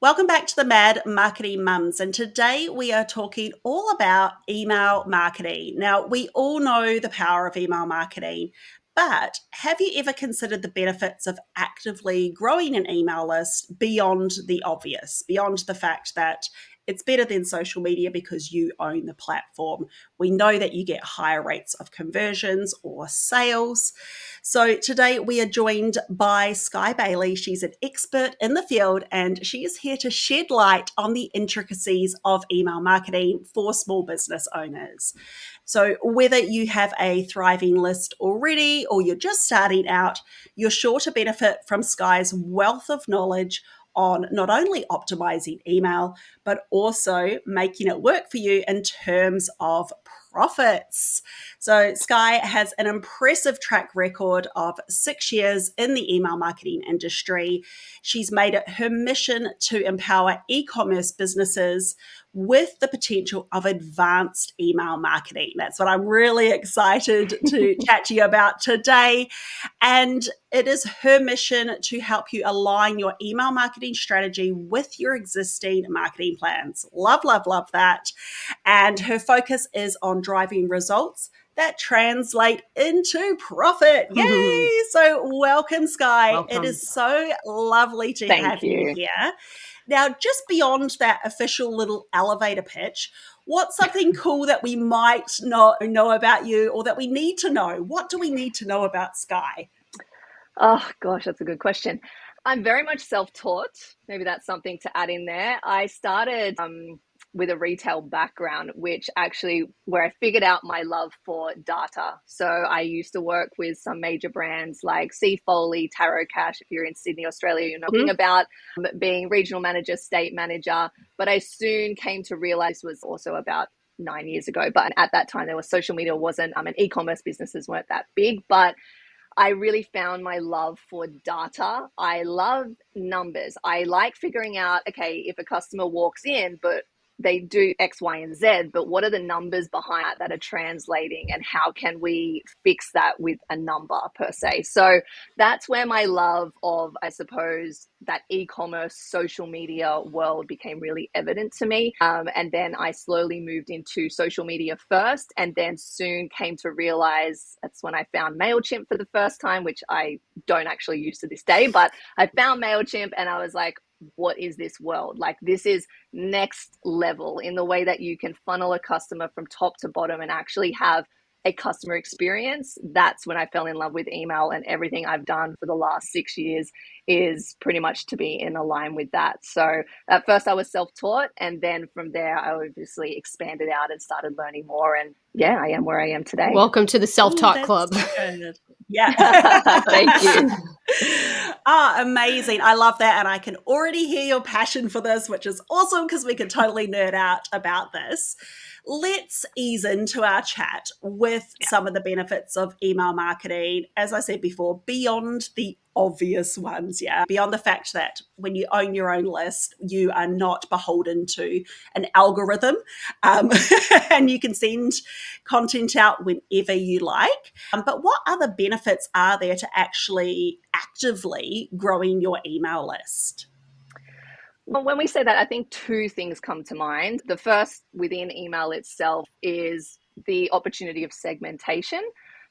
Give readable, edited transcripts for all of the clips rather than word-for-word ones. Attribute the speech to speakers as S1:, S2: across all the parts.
S1: Welcome back to the Mad Marketing Mums, and today we are talking all about email marketing. Now, we all know the power of email marketing, but have you ever considered the benefits of actively growing an email list beyond the obvious, beyond the fact that it's better than social media because you own the platform? We know that you get higher rates of conversions or sales. So today we are joined by Skye Bailey. She's an expert in the field and she is here to shed light on the intricacies of email marketing for small business owners. So whether you have a thriving list already or you're just starting out, you're sure to benefit from Skye's wealth of knowledge on not only optimizing email, but also making it work for you in terms of profits. So Skye has an impressive track record of 6 years in the email marketing industry. She's made it her mission to empower e-commerce businesses with the potential of advanced email marketing. That's what I'm really excited to chat to you about today. And it is her mission to help you align your email marketing strategy with your existing marketing plans. Love, love, love that. And her focus is on driving results that translate into profit. Yay! So welcome, Skye.
S2: Welcome.
S1: It is so lovely to have you here. Now, just beyond that official little elevator pitch, what's something cool that we might not know about you or that we need to know? What do we need to know about Skye?
S2: Oh, gosh, that's a good question. I'm very much self-taught. Maybe that's something to add in there. I started with a retail background, which actually where I figured out my love for data. So I used to work with some major brands like C. Foley, Tarot Cash. If you're in Sydney, Australia, you're knocking about being regional manager, state manager. But I soon came to realize it was also about 9 years ago. But at that time, there was social media wasn't, and e-commerce businesses weren't that big. But I really found my love for data. I love numbers. I like figuring out, okay, if a customer walks in, but they do X, Y, and Z, but what are the numbers behind that are translating and how can we fix that with a number per se? So that's where my love of, I suppose, that e-commerce social media world became really evident to me. And then I slowly moved into social media first and then soon came to realize that's when I found MailChimp for the first time, which I don't actually use to this day, but I found MailChimp and I was like, what is this world? Like, this is next level in the way that you can funnel a customer from top to bottom and actually have a customer experience. That's when I fell in love with email, and everything I've done for the last 6 years is pretty much to be in line with that. So at first I was self-taught, and then from there I obviously expanded out and started learning more, and yeah, I am where I am today.
S3: Welcome to the self-taught club.
S1: So good. Yeah.
S2: Thank you.
S1: Amazing. I love that. And I can already hear your passion for this, which is awesome because we can totally nerd out about this. Let's ease into our chat with some of the benefits of email marketing. As I said before, beyond the obvious ones, beyond the fact that when you own your own list, you are not beholden to an algorithm and you can send content out whenever you like. But what other benefits are there to actually actively growing your email list?
S2: Well, when we say that, I think two things come to mind. The first within email itself is the opportunity of segmentation.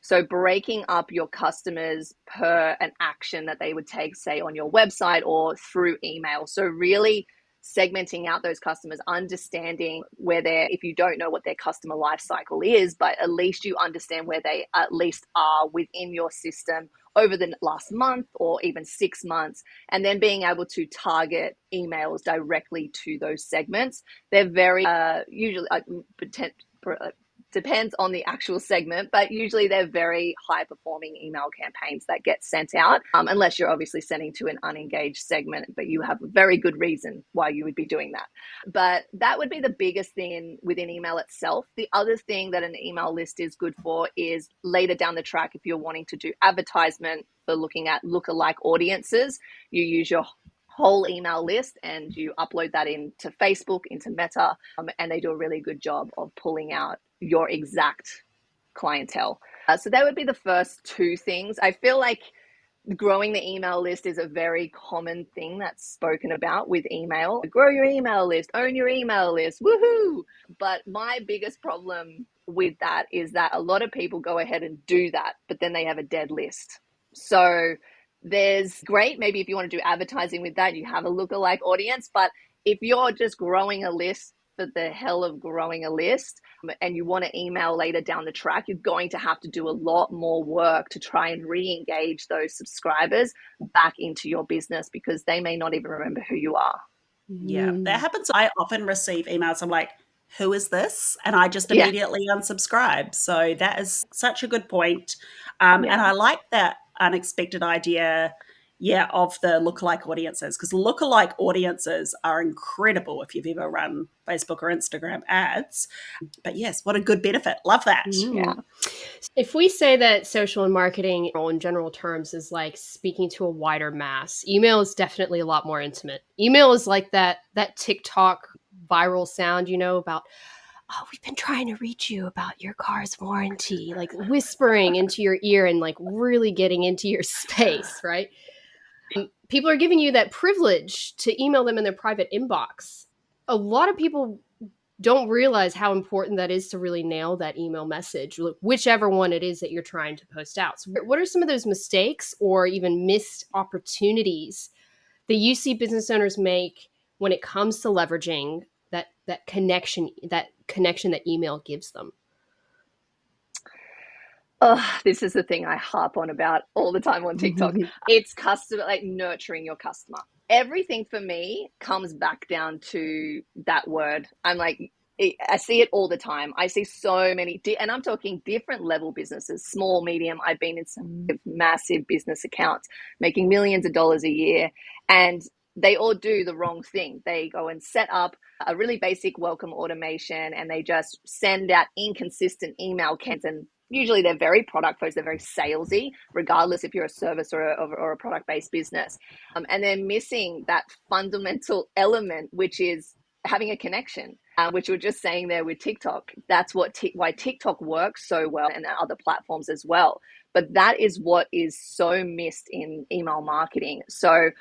S2: So breaking up your customers per an action that they would take, say, on your website or through email. So really segmenting out those customers, understanding where they're, if you don't know what their customer life cycle is, but at least you understand where they at least are within your system over the last month or even 6 months, and then being able to target emails directly to those segments. They're very usually depends on the actual segment, but usually they're very high performing email campaigns that get sent out, unless you're obviously sending to an unengaged segment, but you have a very good reason why you would be doing that. But that would be the biggest thing within email itself. The other thing that an email list is good for is later down the track, if you're wanting to do advertisement for looking at lookalike audiences, you use your whole email list and you upload that into Facebook, into Meta, and they do a really good job of pulling out your exact clientele. So that would be the first two things. I feel like growing the email list is a very common thing that's spoken about with email. Grow your email list, own your email list, woohoo! But my biggest problem with that is that a lot of people go ahead and do that, but then they have a dead list. So there's great, maybe if you want to do advertising with that, you have a lookalike audience. But if you're just growing a list for the hell of growing a list, and you want to email later down the track, you're going to have to do a lot more work to try and re-engage those subscribers back into your business, because they may not even remember who you are.
S1: Yeah, that happens. I often receive emails. I'm like, who is this? And I just
S2: Yeah,
S1: immediately unsubscribe. So that is such a good point. And
S2: yeah.
S1: I like that unexpected idea, yeah, of the lookalike audiences, because lookalike audiences are incredible if you've ever run Facebook or Instagram ads. But yes, what a good benefit. Love that.
S2: Yeah.
S3: If we say that social and marketing in general terms is like speaking to a wider mass, email is definitely a lot more intimate. Email is like that TikTok viral sound, about, oh, we've been trying to reach you about your car's warranty, like whispering into your ear and like really getting into your space, right? People are giving you that privilege to email them in their private inbox. A lot of people don't realize how important that is to really nail that email message, whichever one it is that you're trying to post out. So what are some of those mistakes or even missed opportunities that you see business owners make when it comes to leveraging that connection that email gives them?
S2: Oh, this is the thing I harp on about all the time on TikTok. It's customer, like nurturing your customer. Everything for me comes back down to that word. I'm like, I see it all the time. I see so many, and I'm talking different level businesses, small, medium. I've been in some massive business accounts making millions of dollars a year, and they all do the wrong thing. They go and set up a really basic welcome automation, and they just send out inconsistent email campaigns. And usually they're very product focused, they're very salesy, regardless if you're a service or a product based business. And they're missing that fundamental element, which is having a connection, which we are just saying there with TikTok. That's why TikTok works so well, and other platforms as well. But that is what is so missed in email marketing. So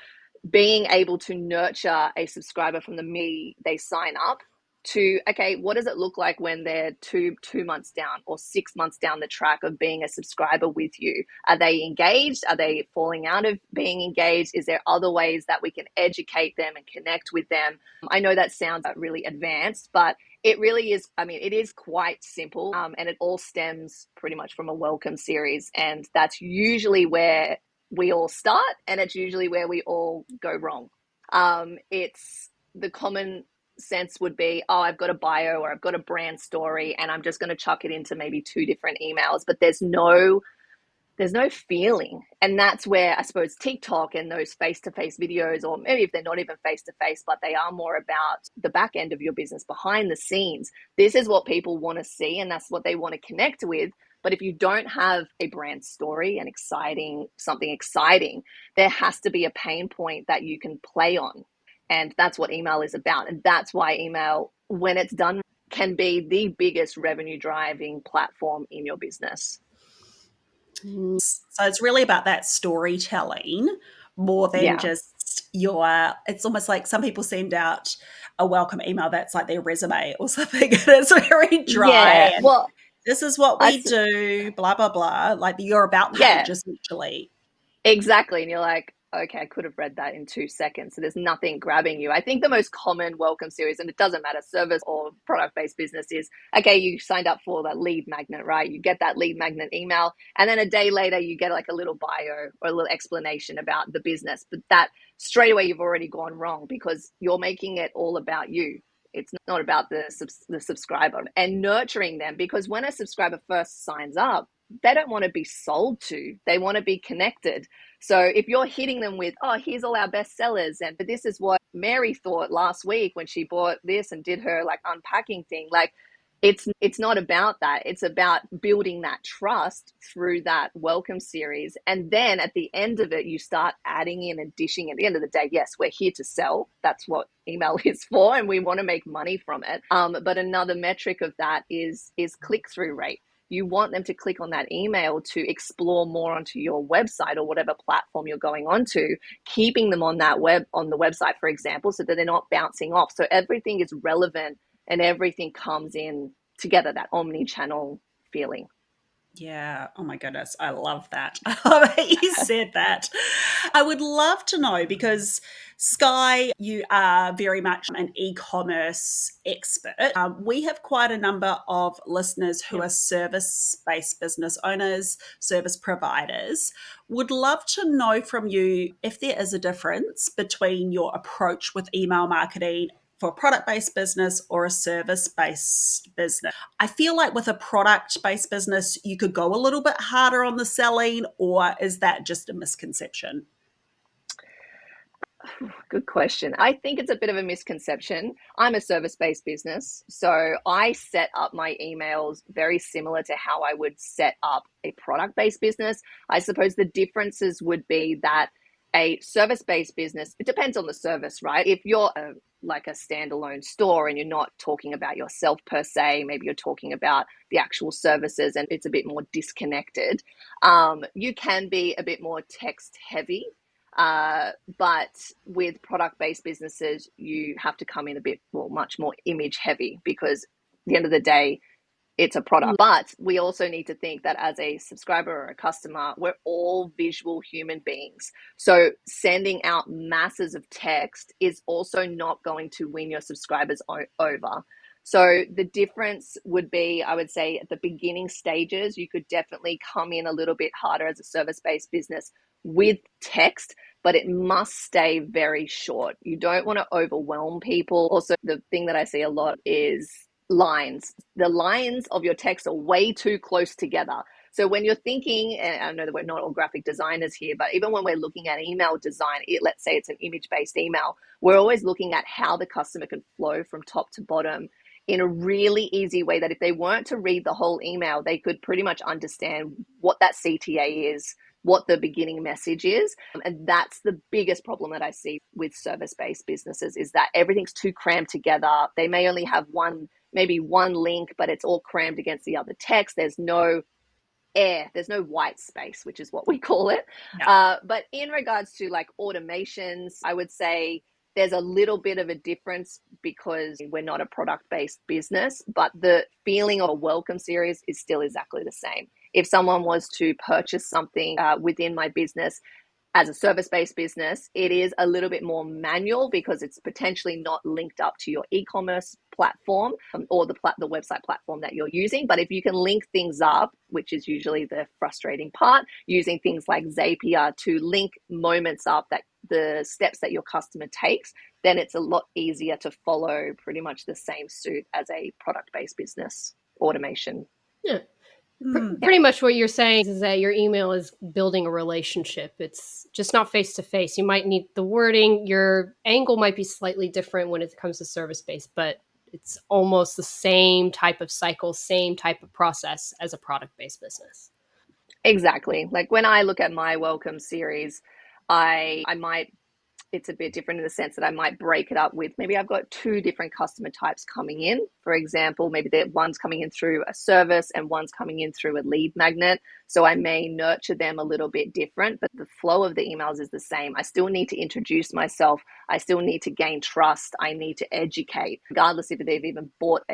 S2: being able to nurture a subscriber from the minute they sign up to, okay, what does it look like when they're two months down or 6 months down the track of being a subscriber with you? Are they engaged? Are they falling out of being engaged? Is there other ways that we can educate them and connect with them? I know that sounds really advanced, but it really is. I mean, it is quite simple, and it all stems pretty much from a welcome series. And that's usually where we all start, and it's usually where we all go wrong. It's the common sense would be, oh, I've got a bio or I've got a brand story, and I'm just going to chuck it into maybe 2 different emails, but there's no feeling. And that's where I suppose TikTok and those face-to-face videos, or maybe if they're not even face-to-face, but they are more about the back end of your business, behind the scenes. This is what people want to see, and that's what they want to connect with. But if you don't have a brand story and something exciting, there has to be a pain point that you can play on. And that's what email is about. And that's why email, when it's done, can be the biggest revenue driving platform in your business.
S1: So it's really about that storytelling more than just it's almost like some people send out a welcome email that's like their resume or something. It's very dry.
S2: Yeah. Well,
S1: this is what we do, blah, blah, blah. Like you're about page, essentially.
S2: Exactly. And you're like, okay, I could have read that in 2 seconds. So there's nothing grabbing you. I think the most common welcome series, and it doesn't matter, service or product-based business, is, okay, you signed up for that lead magnet, right? You get that lead magnet email, and then a day later you get like a little bio or a little explanation about the business. But that straight away, you've already gone wrong, because you're making it all about you. It's not about the subscriber, and nurturing them, because when a subscriber first signs up, they don't want to be sold to. They want to be connected. So if you're hitting them with, oh, here's all our best sellers, and but this is what Mary thought last week when she bought this and did her like unpacking thing, like it's not about that. It's about building that trust through that welcome series. And then at the end of it, you start adding in and dishing. At the end of the day, yes, we're here to sell. That's what email is for, and we want to make money from it. But another metric of that is click-through rate. you want them to click on that email to explore more onto your website or whatever platform you're going onto, keeping them on that on the website, for example, so that they're not bouncing off. So everything is relevant and everything comes in together, that omni-channel feeling.
S1: Yeah. Oh my goodness. I love that. You said that. I would love to know because Sky, you are very much an e-commerce expert. We have quite a number of listeners who are service-based business owners, service providers. Would love to know from you if there is a difference between your approach with email marketing for a product-based business or a service-based business. I feel like with a product-based business, you could go a little bit harder on the selling, or is that just a misconception?
S2: Good question. I think it's a bit of a misconception. I'm a service-based business, so I set up my emails very similar to how I would set up a product-based business. I suppose the differences would be that a service-based business, it depends on the service, right? If you're like a standalone store and you're not talking about yourself per se, maybe you're talking about the actual services and it's a bit more disconnected, you can be a bit more text heavy. But with product-based businesses, you have to come in a bit much more image heavy, because at the end of the day, it's a product. But we also need to think that as a subscriber or a customer, we're all visual human beings. So sending out masses of text is also not going to win your subscribers over. So the difference would be, I would say, at the beginning stages, you could definitely come in a little bit harder as a service-based business with text, but it must stay very short. You don't want to overwhelm people. Also, the thing that I see a lot is lines. The lines of your text are way too close together. So when you're thinking, and I know that we're not all graphic designers here, but even when we're looking at email design, let's say it's an image-based email, we're always looking at how the customer can flow from top to bottom in a really easy way that if they weren't to read the whole email, they could pretty much understand what that CTA is, what the beginning message is. And that's the biggest problem that I see with service-based businesses, is that everything's too crammed together. They may only have maybe one link, but it's all crammed against the other text. There's no there's no white space, which is what we call it. Yeah. But in regards to like automations, I would say there's a little bit of a difference because we're not a product-based business, but the feeling of a welcome series is still exactly the same. If someone was to purchase something within my business as a service-based business, it is a little bit more manual because it's potentially not linked up to your e-commerce platform or the website platform that you're using. But if you can link things up, which is usually the frustrating part, using things like Zapier to link moments up, that the steps that your customer takes, then it's a lot easier to follow pretty much the same suit as a product-based business automation.
S3: Yeah. Pretty much what you're saying is that your email is building a relationship. It's just not face-to-face. You might need the wording. Your angle might be slightly different when it comes to service-based, but it's almost the same type of cycle, same type of process as a product-based business.
S2: Exactly. Like when I look at my welcome series, I might, it's a bit different in the sense that I might break it up with, maybe I've got two different customer types coming in. For example, maybe one's coming in through a service and one's coming in through a lead magnet. So I may nurture them a little bit different, but the flow of the emails is the same. I still need to introduce myself. I still need to gain trust. I need to educate, regardless if they've even bought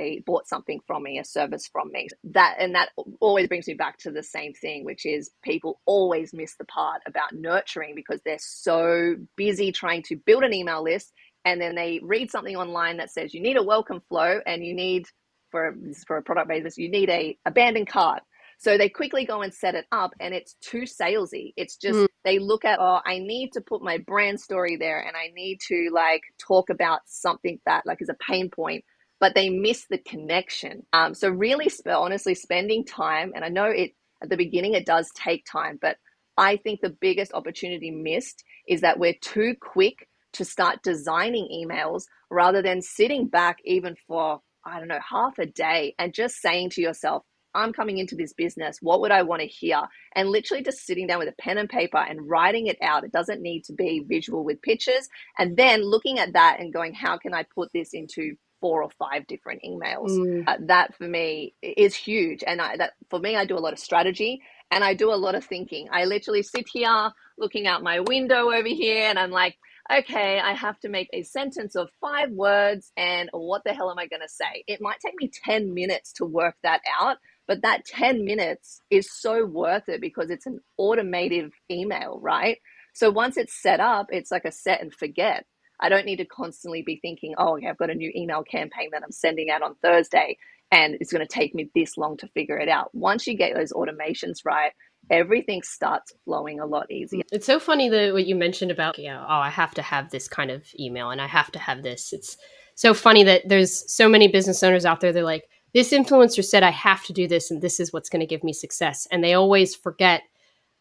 S2: something from me, a service from me. That always brings me back to the same thing, which is people always miss the part about nurturing because they're so busy trying to build an email list, and then they read something online that says you need a welcome flow and you need, for a product basis, you need a abandoned cart. So they quickly go and set it up, and it's too salesy. It's just they look at, I need to put my brand story there, and I need to like talk about something that like is a pain point, but they miss the connection. So really, honestly, spending time, and I know it at the beginning it does take time, but I think the biggest opportunity missed is that we're too quick to start designing emails rather than sitting back even for, I don't know, half a day and just saying to yourself, I'm coming into this business, what would I want to hear? And literally just sitting down with a pen and paper and writing it out. It doesn't need to be visual with pictures. And then looking at that and going, how can I put this into 4 or 5 different emails.
S3: Mm.
S2: That for me is huge. And for me, I do a lot of strategy and I do a lot of thinking. I literally sit here looking out my window over here and I'm like, okay, I have to make a sentence of 5 words and what the hell am I going to say? It might take me 10 minutes to work that out, but that 10 minutes is so worth it because it's an automated email, right? So once it's set up, it's like a set and forget. I don't need to constantly be thinking, oh, okay, I've got a new email campaign that I'm sending out on Thursday and it's going to take me this long to figure it out. Once you get those automations right, everything starts flowing a lot easier.
S3: It's so funny that what you mentioned about, oh, I have to have this kind of email and I have to have this. It's so funny that there's so many business owners out there. They're like, this influencer said I have to do this and this is what's going to give me success. And they always forget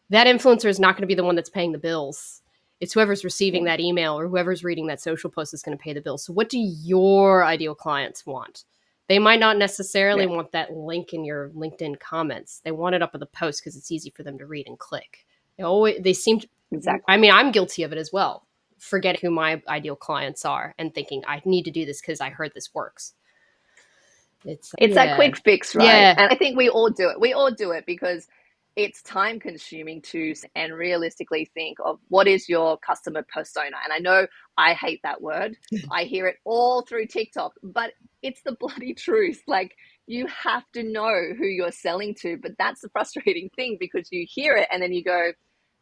S3: that influencer is not going to be the one that's paying the bills. It's whoever's receiving that email or whoever's reading that social post is going to pay the bills. So what do your ideal clients want? They might not necessarily want that link in your LinkedIn comments. They want it up in the post because it's easy for them to read and click. They seem to,
S2: exactly.
S3: I mean, I'm guilty of it as well. Forgetting who my ideal clients are and thinking I need to do this because I heard this works. It's
S2: that quick fix, right?
S3: Yeah.
S2: And I think we all do it. We all do it because it's time consuming to and realistically think of what is your customer persona. And I know I hate that word. I hear it all through TikTok, but it's the bloody truth. Like, you have to know who you're selling to, but that's the frustrating thing because you hear it and then you go,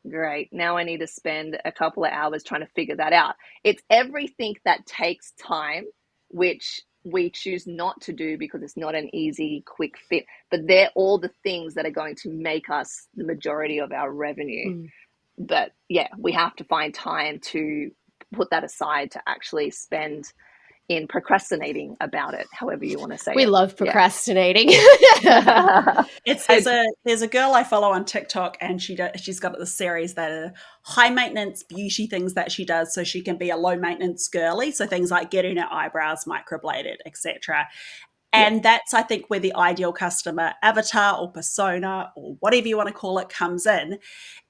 S2: great, now I need to spend a couple of hours trying to figure that out. It's everything that takes time, which we choose not to do because it's not an easy, quick fit. But they're all the things that are going to make us the majority of our revenue. But yeah, we have to find time to put that aside to actually spend in procrastinating about it, however you want to say it.
S3: We love procrastinating.
S1: There's a girl I follow on TikTok, and she's got this series that are high maintenance beauty things that she does, so she can be a low maintenance girly. So things like getting her eyebrows microbladed, etc. And that's, I think, where the ideal customer avatar or persona or whatever you want to call it comes in.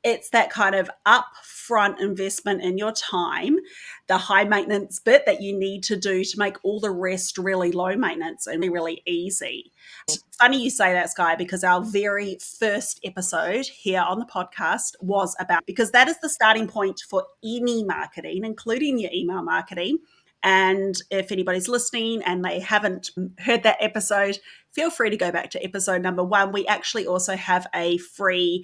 S1: It's that kind of upfront investment in your time, the high maintenance bit that you need to do to make all the rest really low maintenance and really easy. It's funny you say that, Skye, because our very first episode here on the podcast was about, because that is the starting point for any marketing, including your email marketing. And if anybody's listening and they haven't heard that episode, feel free to go back to episode number 1. We actually also have a free,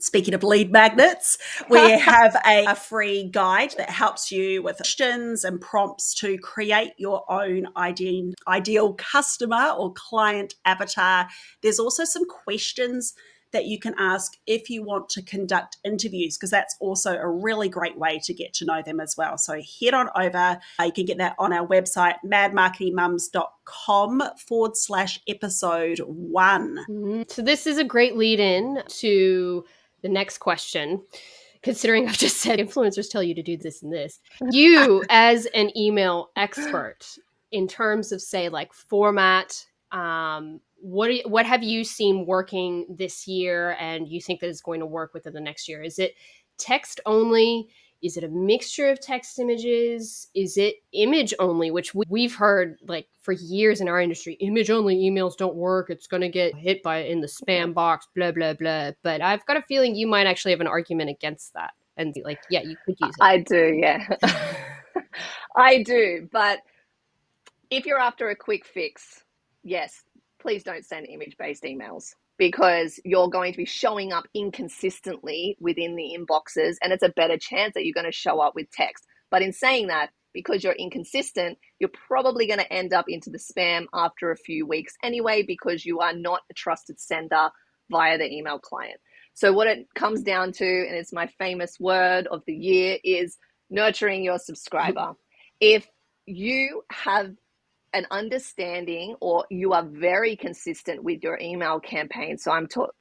S1: speaking of lead magnets, we have a free guide that helps you with questions and prompts to create your own ideal customer or client avatar. There's also some questions that you can ask if you want to conduct interviews, because that's also a really great way to get to know them as well. So head on over. You can get that on our website, madmarketingmums.com/episode 1.
S3: So this is a great lead in to the next question. Considering I've just said influencers tell you to do this and this, you as an email expert in terms of, say, like format, what have you seen working this year and you think that is going to work within the next year? Is it text only? Is it a mixture of text images? Is it image only, which we've heard like for years in our industry, image only emails don't work. It's going to get hit in the spam box, blah, blah, blah. But I've got a feeling you might actually have an argument against that. And like, yeah, you could use it.
S2: I do, yeah. I do. But if you're after a quick fix, yes, please don't send image-based emails because you're going to be showing up inconsistently within the inboxes and it's a better chance that you're going to show up with text. But in saying that, because you're inconsistent, you're probably going to end up into the spam after a few weeks anyway because you are not a trusted sender via the email client. So what it comes down to, and it's my famous word of the year, is nurturing your subscriber. If you have an understanding or you are very consistent with your email campaign. So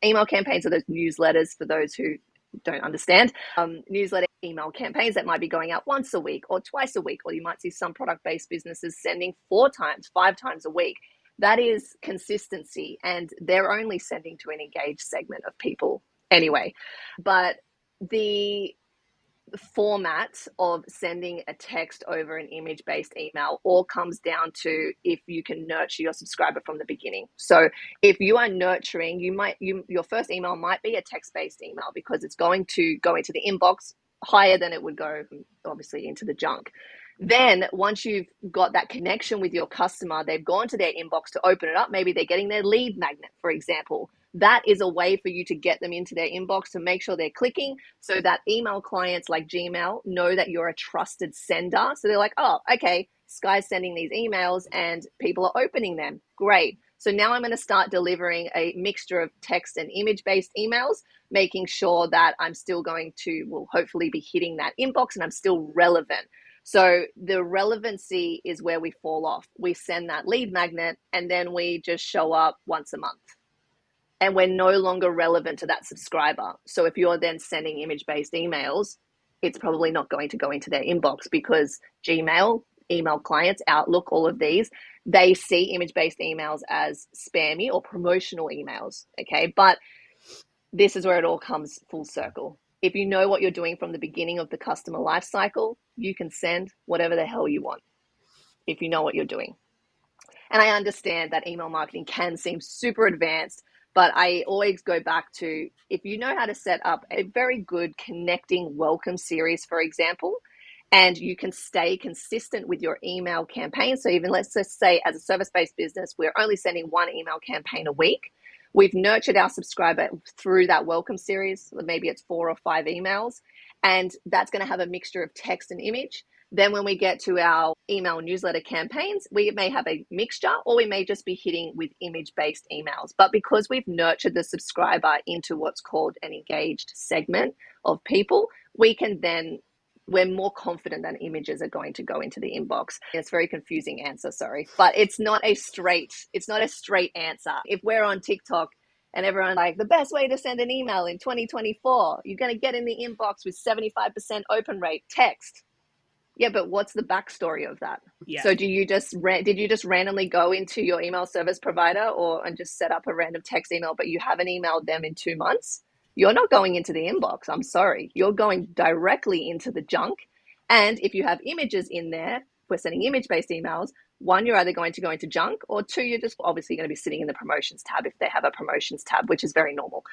S2: email campaigns are those newsletters for those who don't understand. Newsletter email campaigns that might be going out once a week or twice a week, or you might see some product-based businesses sending 4 times, 5 times a week. That is consistency, and they're only sending to an engaged segment of people anyway. But the the format of sending a text over an image-based email all comes down to if you can nurture your subscriber from the beginning. So if you are nurturing, your first email might be a text-based email because it's going to go into the inbox higher than it would go, obviously, into the junk. Then once you've got that connection with your customer, they've gone to their inbox to open it up. Maybe they're getting their lead magnet, for example. That is a way for you to get them into their inbox to make sure they're clicking so that email clients like Gmail know that you're a trusted sender. So they're like, oh, okay, Sky's sending these emails and people are opening them. Great. So now I'm going to start delivering a mixture of text and image-based emails, making sure that I'm still going to, well, hopefully be hitting that inbox and I'm still relevant. So the relevancy is where we fall off. We send that lead magnet and then we just show up once a month. And we're no longer relevant to that subscriber. So if you're then sending image-based emails, it's probably not going to go into their inbox because Gmail, email clients, Outlook, all of these, they see image-based emails as spammy or promotional emails, okay? But this is where it all comes full circle. If you know what you're doing from the beginning of the customer life cycle, you can send whatever the hell you want if you know what you're doing. And I understand that email marketing can seem super advanced, but I always go back to if you know how to set up a very good connecting welcome series, for example, and you can stay consistent with your email campaign. So even let's just say as a service-based business, we're only sending one email campaign a week. We've nurtured our subscriber through that welcome series. Maybe it's 4 or 5 emails, and that's going to have a mixture of text and image. Then when we get to our email newsletter campaigns, we may have a mixture or we may just be hitting with image-based emails. But because we've nurtured the subscriber into what's called an engaged segment of people, we're more confident that images are going to go into the inbox. It's a very confusing answer, sorry, but it's not a straight answer. If we're on TikTok and everyone's like, the best way to send an email in 2024, you're going to get in the inbox with 75% open rate, text. Yeah, but what's the backstory of that?
S1: Yeah.
S2: So did you just randomly go into your email service provider and just set up a random text email, but you haven't emailed them in 2 months? You're not going into the inbox. I'm sorry. You're going directly into the junk. And if you have images in there, we're sending image-based emails. 1, you're either going to go into junk, or 2, you're just obviously going to be sitting in the promotions tab if they have a promotions tab, which is very normal.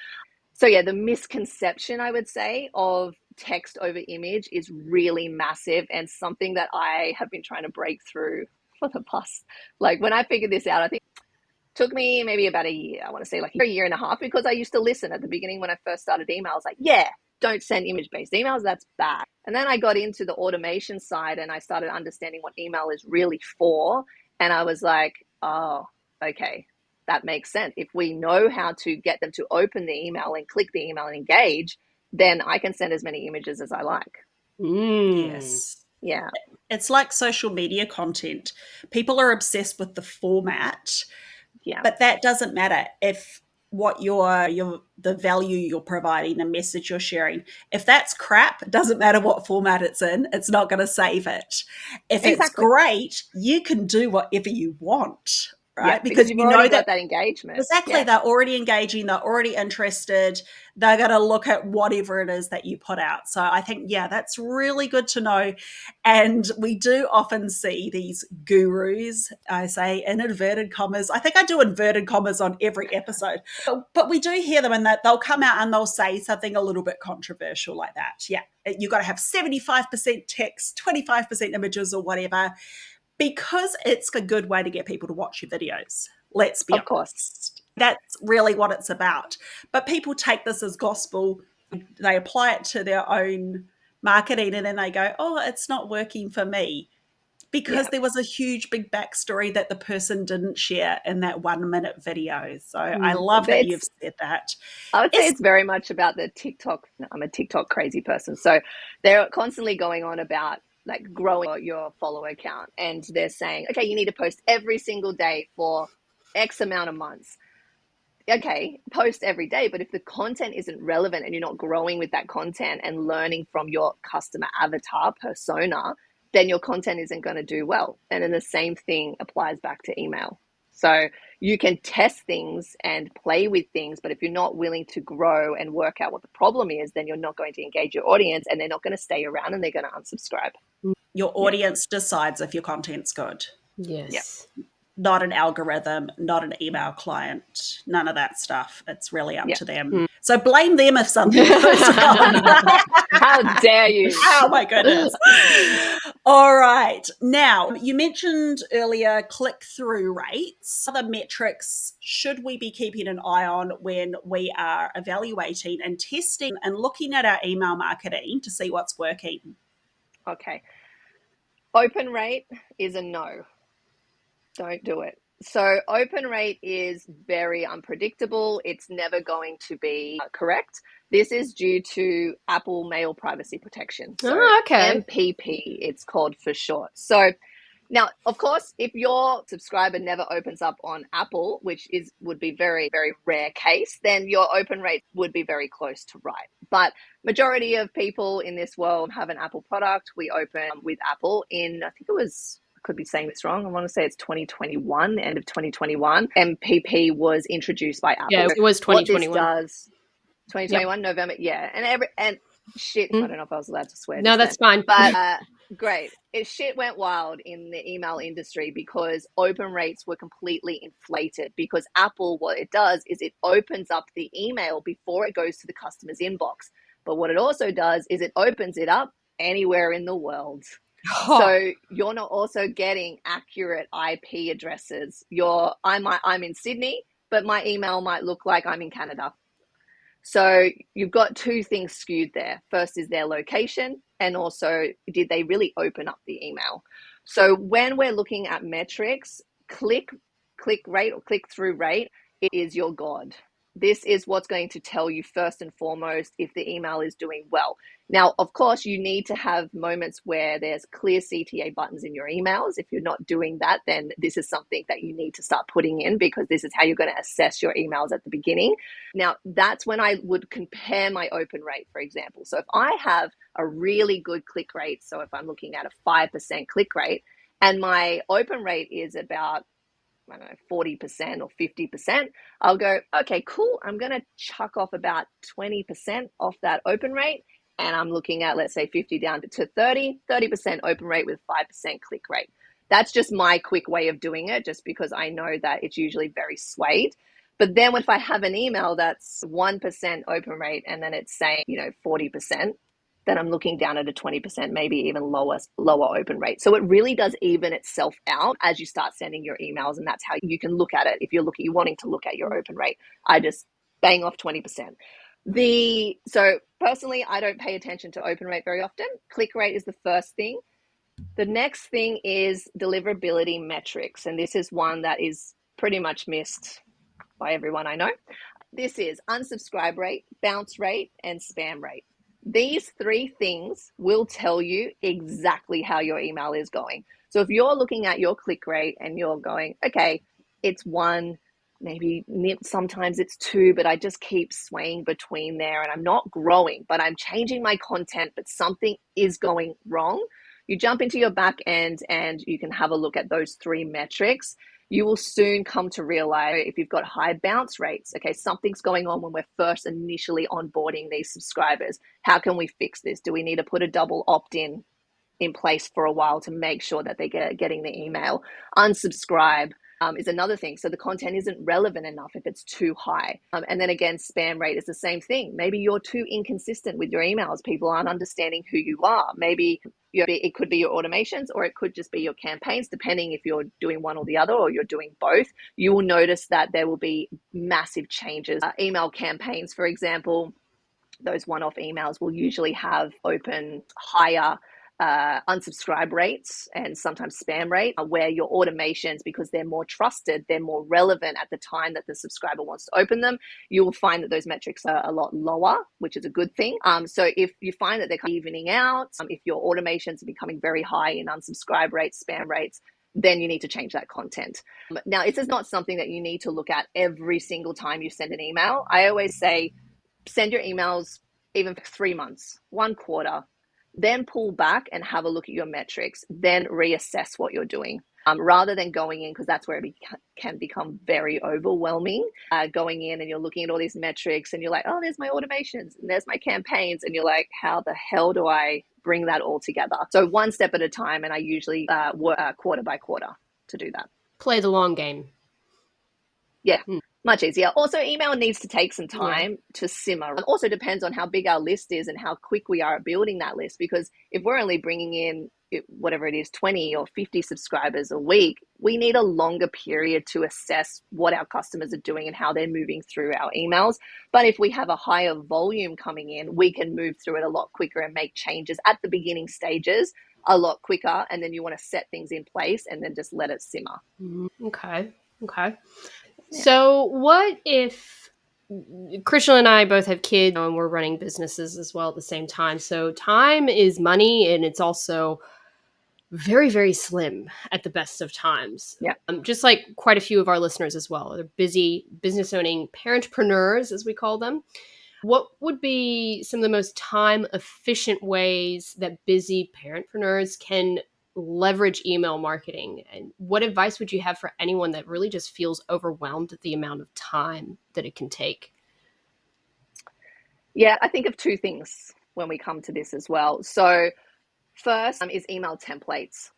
S2: So yeah, the misconception, I would say, of text over image is really massive and something that I have been trying to break through for the past, like when I figured this out, I think it took me maybe about a year. I want to say like a year and a half, because I used to listen at the beginning when I first started emails, like, yeah, don't send image-based emails, that's bad. And then I got into the automation side and I started understanding what email is really for. And I was like, oh, okay, that makes sense. If we know how to get them to open the email and click the email and engage, then I can send as many images as I like.
S1: Yes.
S2: Yeah.
S1: It's like social media content. People are obsessed with the format.
S2: Yeah.
S1: But that doesn't matter if what the value you're providing, the message you're sharing, if that's crap, it doesn't matter what format it's in, it's not going to save it. If it's great, you can do whatever you want. Right?
S2: Yeah, because you've already got that engagement.
S1: Exactly. Yeah. They're already engaging. They're already interested. They're going to look at whatever it is that you put out. So I think, yeah, that's really good to know. And we do often see these gurus, I say in inverted commas. I think I do inverted commas on every episode. But we do hear them, and that they'll come out and they'll say something a little bit controversial like that. Yeah, you've got to have 75% text, 25% images or whatever, because it's a good way to get people to watch your videos. Let's be honest. Of course. That's really what it's about. But people take this as gospel. They apply it to their own marketing and then they go, oh, it's not working for me. Because there was a huge big backstory that the person didn't share in that 1-minute video. So I love that you've said that.
S2: I would say it's very much about the TikTok. I'm a TikTok crazy person. So they're constantly going on about like growing your follower count. And they're saying, okay, you need to post every single day for X amount of months. Okay, post every day, but if the content isn't relevant and you're not growing with that content and learning from your customer avatar persona, then your content isn't going to do well. And then the same thing applies back to email. So you can test things and play with things, but if you're not willing to grow and work out what the problem is, then you're not going to engage your audience and they're not going to stay around and they're going to unsubscribe.
S1: Your audience decides if your content's good.
S3: Yes.
S1: Not an algorithm, not an email client, none of that stuff. It's really up to them. So blame them if something goes wrong.
S2: How dare you?
S1: Oh my goodness. All right. Now, you mentioned earlier click-through rates. Other metrics should we be keeping an eye on when we are evaluating and testing and looking at our email marketing to see what's working?
S2: Okay. Open rate is a no. Don't do it. So open rate is very unpredictable. It's never going to be correct. This is due to Apple Mail Privacy Protection. So MPP, it's called for short. So now, of course, if your subscriber never opens up on Apple, which would be very, very rare case, then your open rate would be very close to right. But majority of people in this world have an Apple product. We open with Apple in, I think it was, could be saying this wrong. I want to say it's 2021, end of 2021. MPP was introduced by Apple.
S3: Yeah, it was 2021.
S2: What this does, 2021, November, yeah. And shit, I don't know if I was allowed to swear.
S3: No, that's fine.
S2: But great. Shit went wild in the email industry because open rates were completely inflated because Apple, what it does is it opens up the email before it goes to the customer's inbox. But what it also does is it opens it up anywhere in the world. So you're not also getting accurate IP addresses. I'm in Sydney, but my email might look like I'm in Canada. So you've got two things skewed there. First is their location, and also did they really open up the email? So when we're looking at metrics, click rate or click-through rate is your god. This is what's going to tell you first and foremost if the email is doing well. Now, of course, you need to have moments where there's clear CTA buttons in your emails. If you're not doing that, then this is something that you need to start putting in because this is how you're going to assess your emails at the beginning. Now, that's when I would compare my open rate, for example. So if I have a really good click rate, so if I'm looking at a 5% click rate and my open rate is about 40% or 50%, I'll go, okay, cool. I'm going to chuck off about 20% off that open rate. And I'm looking at, let's say 50 down to 30% open rate with 5% click rate. That's just my quick way of doing it, just because I know that it's usually very swayed. But then if I have an email that's 1% open rate and then it's saying, 40%, then I'm looking down at a 20%, maybe even lower open rate. So it really does even itself out as you start sending your emails, and that's how you can look at it. If you're wanting to look at your open rate, I just bang off 20%. So personally, I don't pay attention to open rate very often. Click rate is the first thing. The next thing is deliverability metrics, and this is one that is pretty much missed by everyone I know. This is unsubscribe rate, bounce rate, and spam rate. These three things will tell you exactly how your email is going. So if you're looking at your click rate and you're going, okay, it's 1, maybe sometimes it's 2, but I just keep swaying between there and I'm not growing, but I'm changing my content, but something is going wrong. You jump into your back end and you can have a look at those 3 metrics. You will soon come to realize if you've got high bounce rates, okay, something's going on when we're first initially onboarding these subscribers. How can we fix this? Do we need to put a double opt-in in place for a while to make sure that they're getting the email? Unsubscribe is another thing. So the content isn't relevant enough if it's too high. And then again, spam rate is the same thing. Maybe you're too inconsistent with your emails. People aren't understanding who you are. Maybe it could be your automations or it could just be your campaigns, depending if you're doing one or the other or you're doing both. You will notice that there will be massive changes. Email campaigns, for example, those one-off emails will usually have open higher unsubscribe rates and sometimes spam rate, where your automations, because they're more trusted, they're more relevant at the time that the subscriber wants to open them, you will find that those metrics are a lot lower, which is a good thing. So if you find that they're kind of evening out, if your automations are becoming very high in unsubscribe rates, spam rates, then you need to change that content. Now, this is not something that you need to look at every single time you send an email. I always say, send your emails even for 3 months, 1 quarter, then pull back and have a look at your metrics, then reassess what you're doing. rather than going in, because that's where it can become very overwhelming, going in and you're looking at all these metrics and you're like, oh, there's my automations and there's my campaigns. And you're like, how the hell do I bring that all together? So one step at a time. And I usually work quarter by quarter to do that.
S3: Play the long game.
S2: Yeah. Much easier. Also, email needs to take some time to simmer. It also depends on how big our list is and how quick we are at building that list. Because if we're only bringing in whatever it is, 20 or 50 subscribers a week, we need a longer period to assess what our customers are doing and how they're moving through our emails. But if we have a higher volume coming in, we can move through it a lot quicker and make changes at the beginning stages a lot quicker. And then you want to set things in place and then just let it simmer.
S3: Okay. So what if Christian and I both have kids and we're running businesses as well at the same time? So time is money, and it's also very, very slim at the best of times.
S2: Yeah.
S3: Just like quite a few of our listeners as well. They're busy business owning parentpreneurs, as we call them. What would be some of the most time efficient ways that busy parentpreneurs can leverage email marketing? And what advice would you have for anyone that really just feels overwhelmed at the amount of time that it can take?
S2: Yeah, I think of two things when we come to this as well. So first is email templates.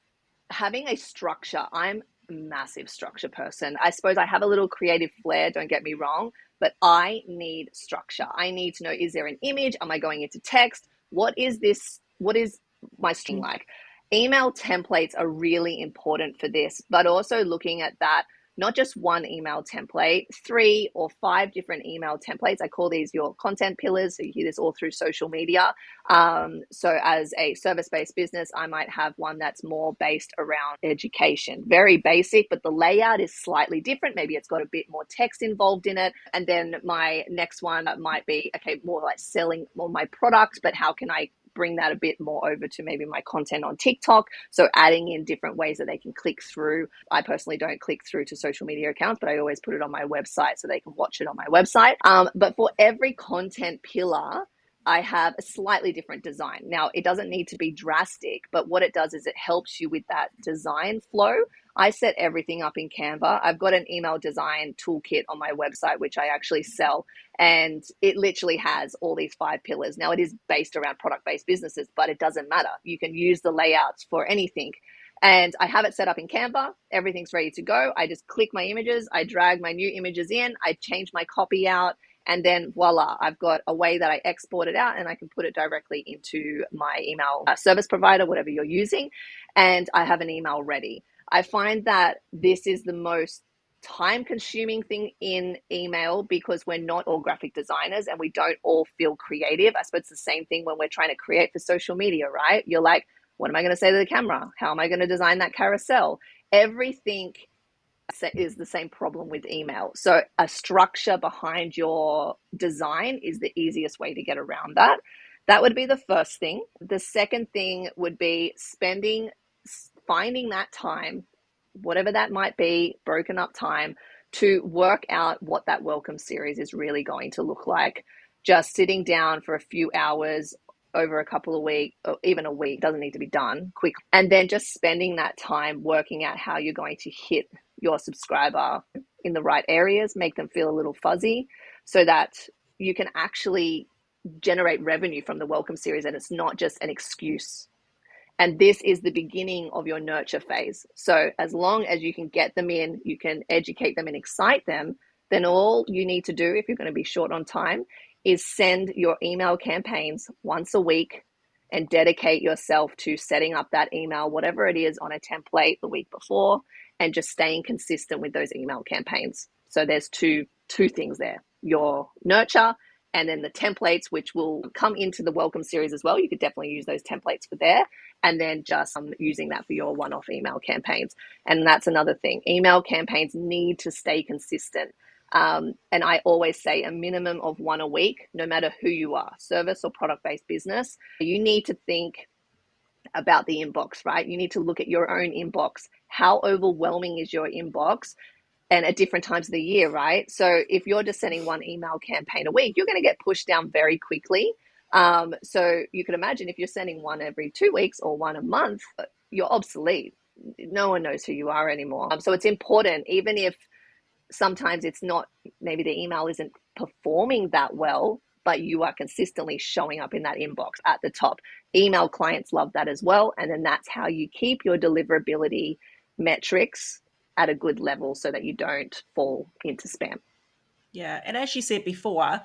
S2: Having a structure. I'm a massive structure person. I suppose I have a little creative flair, don't get me wrong, but I need structure. I need to know, is there an image? Am I going into text? What is this? What is my string like? Email templates are really important for this, but also looking at that, not just one email template, 3 or 5 different email templates. I call these your content pillars. So you hear this all through social media. So as a service-based business, I might have one that's more based around education. Very basic, but the layout is slightly different. Maybe it's got a bit more text involved in it. And then my next one might be, okay, more like selling more my product, but how can I bring that a bit more over to maybe my content on TikTok. So adding in different ways that they can click through. I personally don't click through to social media accounts, but I always put it on my website so they can watch it on my website. But for every content pillar, I have a slightly different design. Now, it doesn't need to be drastic, but what it does is it helps you with that design flow. I set everything up in Canva. I've got an email design toolkit on my website, which I actually sell, and it literally has all these 5 pillars. Now, it is based around product-based businesses, but it doesn't matter. You can use the layouts for anything. And I have it set up in Canva. Everything's ready to go. I just click my images. I drag my new images in. I change my copy out. And then voila, I've got a way that I export it out and I can put it directly into my email service provider, whatever you're using. And I have an email ready. I find that this is the most time-consuming thing in email because we're not all graphic designers and we don't all feel creative. I suppose it's the same thing when we're trying to create for social media, right? You're like, what am I going to say to the camera? How am I going to design that carousel? Everything is the same problem with email. So a structure behind your design is the easiest way to get around that. That would be the first thing. The second thing would be finding that time, whatever that might be, broken up time, to work out what that welcome series is really going to look like. Just sitting down for a few hours over a couple of weeks, or even a week, doesn't need to be done quick. And then just spending that time working out how you're going to hit your subscriber in the right areas, make them feel a little fuzzy so that you can actually generate revenue from the welcome series and it's not just an excuse. And this is the beginning of your nurture phase. So as long as you can get them in, you can educate them and excite them, then all you need to do, if you're going to be short on time, is send your email campaigns once a week and dedicate yourself to setting up that email, whatever it is, on a template the week before, and just staying consistent with those email campaigns. So there's two things there, your nurture and then the templates, which will come into the welcome series as well. You could definitely use those templates for there, and then just using that for your one-off email campaigns. And that's another thing. Email campaigns need to stay consistent. And I always say a minimum of 1 a week, no matter who you are, service or product-based business. You need to think about the inbox, right? You need to look at your own inbox. How overwhelming is your inbox? And at different times of the year, right? So if you're just sending 1 email campaign a week, you're going to get pushed down very quickly. So you can imagine if you're sending 1 every 2 weeks or 1 a month, you're obsolete. no one knows who you are anymore. So it's important, even if sometimes it's not, maybe the email isn't performing that well, but you are consistently showing up in that inbox at the top. Email clients love that as well. And then that's how you keep your deliverability metrics at a good level so that you don't fall into spam.
S1: Yeah. And as you said before,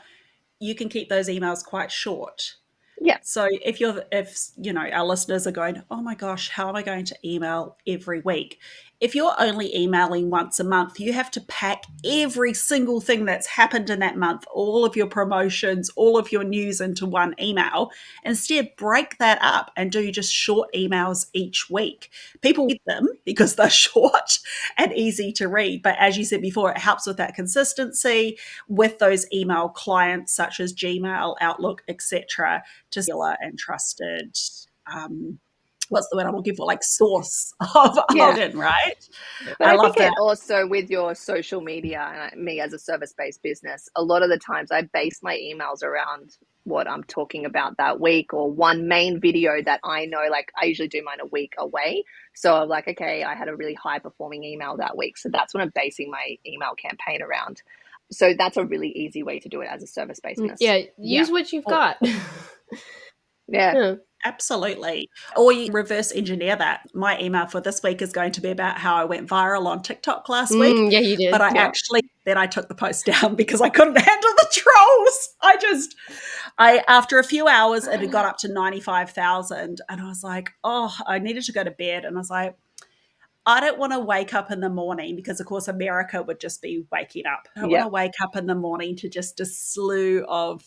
S1: you can keep those emails quite short.
S2: Yeah.
S1: So if our listeners are going, oh my gosh, how am I going to email every week? If you're only emailing once a month, you have to pack every single thing that's happened in that month, all of your promotions, all of your news into one email. Instead, break that up and do just short emails each week. People read them because they're short and easy to read. But as you said before, it helps with that consistency with those email clients such as Gmail, Outlook, etc., to secure and trusted, what's the word I'm looking for, like source of Hogan, right?
S2: But
S1: I
S2: I
S1: love
S2: think
S1: that.
S2: it also, with your social media, and me as a service-based business, a lot of the times I base my emails around what I'm talking about that week, or one main video that I know, like I usually do mine a week away. So I'm like, okay, I had a really high performing email that week. So that's what I'm basing my email campaign around. So that's a really easy way to do it as a service-based business.
S3: Yeah,
S1: Yeah.
S3: use what you've got.
S2: Yeah.
S3: Yeah.
S1: Absolutely. Or you reverse engineer that. My email for this week is going to be about how I went viral on TikTok last week.
S3: Yeah, you did.
S1: But
S2: Yeah.
S1: then I took the post down because I couldn't handle the trolls. After a few hours, it had got up to 95,000. And I was like, oh, I needed to go to bed. And I was like, I don't want to wake up in the morning because, of course, America would just be waking up. I don't want
S2: Yeah.
S1: to wake up in the morning to just a slew of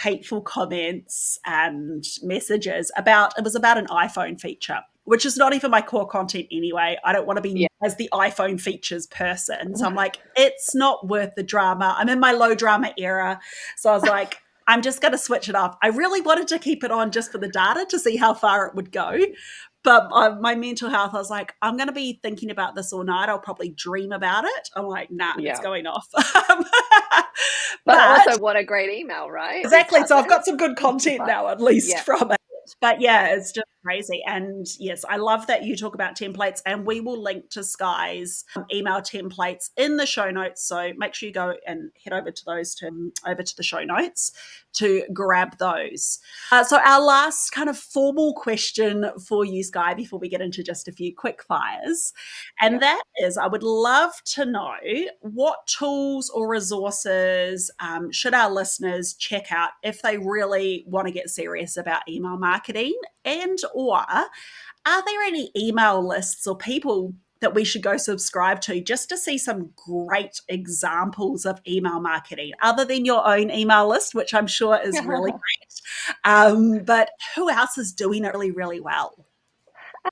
S1: hateful comments and messages it was about an iPhone feature, which is not even my core content anyway. I don't want to be as the iPhone features person. So I'm like, it's not worth the drama. I'm in my low drama era. So I was like, I'm just going to switch it off. I really wanted to keep it on just for the data to see how far it would go. But my mental health, I was like, I'm going to be thinking about this all night. I'll probably dream about it. I'm like, nah, it's going off.
S2: But also, what a great email, right?
S1: Exactly. So I've got some good content now, at least from it. But yeah, it's just crazy. And yes, I love that you talk about templates, and we will link to Sky's email templates in the show notes. So make sure you go and head over to the show notes to grab those. So our last kind of formal question for you, Sky, before we get into just a few quick fires, and that is, I would love to know what tools or resources should our listeners check out if they really want to get serious about email marketing, and or are there any email lists or people that we should go subscribe to just to see some great examples of email marketing other than your own email list, which I'm sure is really great. But who else is doing it really, really well?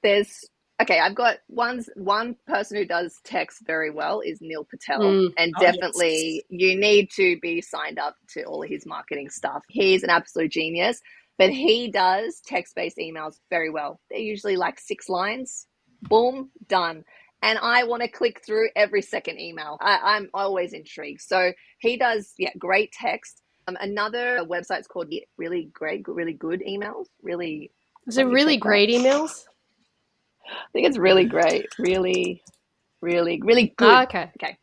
S2: I've got one person who does text very well is Neil Patel. And definitely you need to be signed up to all of his marketing stuff. He's an absolute genius, but he does text-based emails very well. They're usually like 6 lines, boom, done. And I want to click through every second email. I'm always intrigued. So he does, great text. Another website's called Really Good Emails.
S3: Is it Really Great Emails?
S2: I think it's really great. Really, really, really good.
S3: Okay.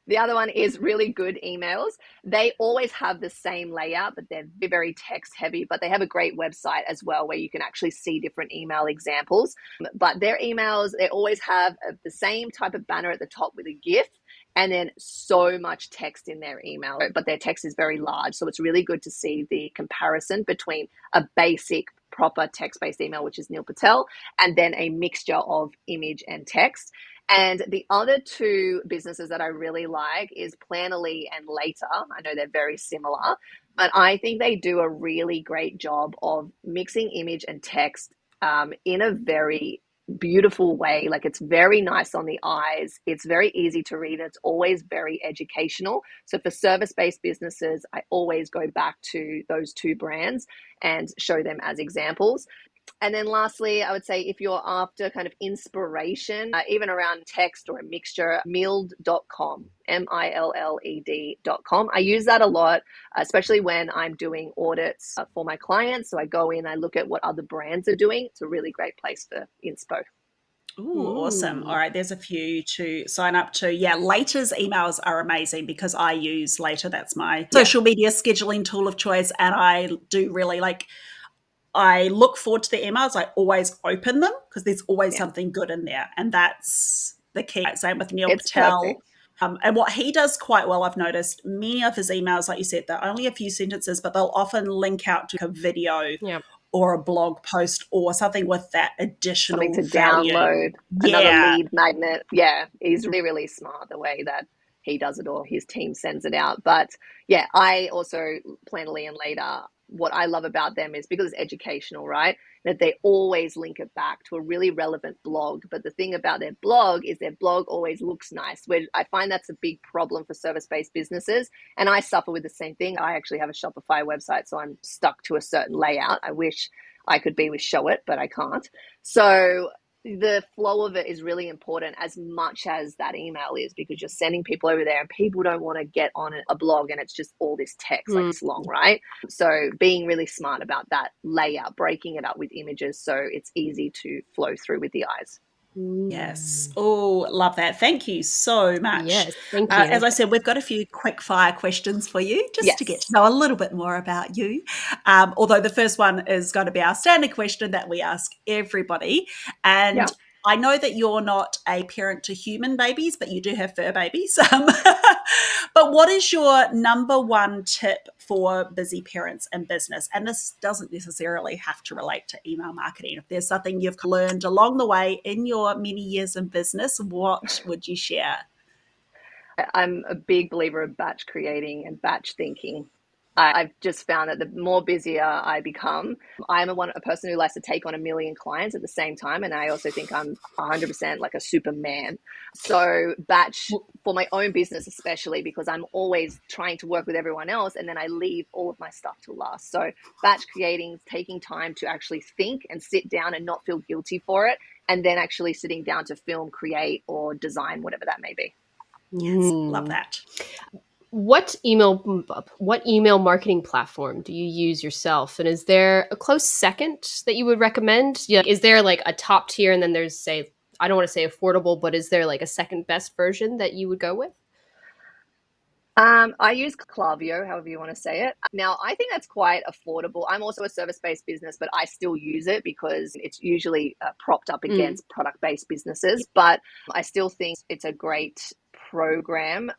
S2: The other one is Really Good Emails. They always have the same layout, but they're very text heavy, but they have a great website as well where you can actually see different email examples. But their emails, they always have the same type of banner at the top with a GIF and then so much text in their email, but their text is very large. So it's really good to see the comparison between a basic proper text-based email, which is Neil Patel, and then a mixture of image and text. And the other 2 businesses that I really like is Planoly and Later. I know they're very similar, but I think they do a really great job of mixing image and text in a very beautiful way. Like, it's very nice on the eyes. It's very easy to read. It's always very educational. So for service-based businesses, I always go back to those 2 brands and show them as examples. And then lastly, I would say if you're after kind of inspiration, even around text or a mixture, milled.com, milled.com. I use that a lot, especially when I'm doing audits for my clients. So I go in, I look at what other brands are doing. It's a really great place for inspo.
S1: Ooh, awesome.
S3: Ooh.
S1: All right, there's a few to sign up to. Yeah, Later's emails are amazing because I use Later. That's my social media scheduling tool of choice. And I do really I look forward to the emails. I always open them because there's always something good in there. And that's the key. Same with Neil
S2: It's
S1: Patel.
S2: perfect.
S1: And what he does quite well, I've noticed, many of his emails, like you said, they're only a few sentences, but they'll often link out to a video
S3: Yeah.
S1: or a blog post or something with that
S2: Something
S1: additional
S2: to
S1: value.
S2: download, another
S1: Yeah.
S2: lead magnet. Yeah, he's really, really smart the way that he does it or his team sends it out. But yeah, I also Planoly and Later, what I love about them is because it's educational, right? That they always link it back to a really relevant blog. But the thing about their blog is their blog always looks nice, where I find that's a big problem for service-based businesses. And I suffer with the same thing. I actually have a Shopify website, so I'm stuck to a certain layout. I wish I could be with Show It, but I can't. So the flow of it is really important as much as that email is, because you're sending people over there and people don't want to get on a blog and it's just all this text, like it's long, right? So being really smart about that layout, breaking it up with images so it's easy to flow through with the eyes.
S1: Yes. Oh, love that. Thank you so much.
S3: Yes, thank you.
S1: As I said, we've got a few quick fire questions for you just to get to know a little bit more about you. Although the first one is going to be our standard question that we ask everybody. And I know that you're not a parent to human babies, but you do have fur babies. But what is your number one tip for busy parents in business? And this doesn't necessarily have to relate to email marketing. If there's something you've learned along the way in your many years in business, what would you share?
S2: I'm a big believer of batch creating and batch thinking. I've just found that the more busier I become, I'm a person who likes to take on 1 million clients at the same time. And I also think I'm 100% like a superman. So batch for my own business, especially because I'm always trying to work with everyone else. And then I leave all of my stuff to last. So batch creating, taking time to actually think and sit down and not feel guilty for it. And then actually sitting down to film, create, or design, whatever that may be.
S1: Yes, love that.
S3: What email marketing platform do you use yourself? And is there a close second that you would recommend? Yeah, is there like a top tier and then there's, say, I don't want to say affordable, but is there like a second best version that you would go with?
S2: I use Klaviyo, however you want to say it. Now, I think that's quite affordable. I'm also a service-based business, but I still use it because it's usually propped up against product-based businesses. But I still think it's a great program.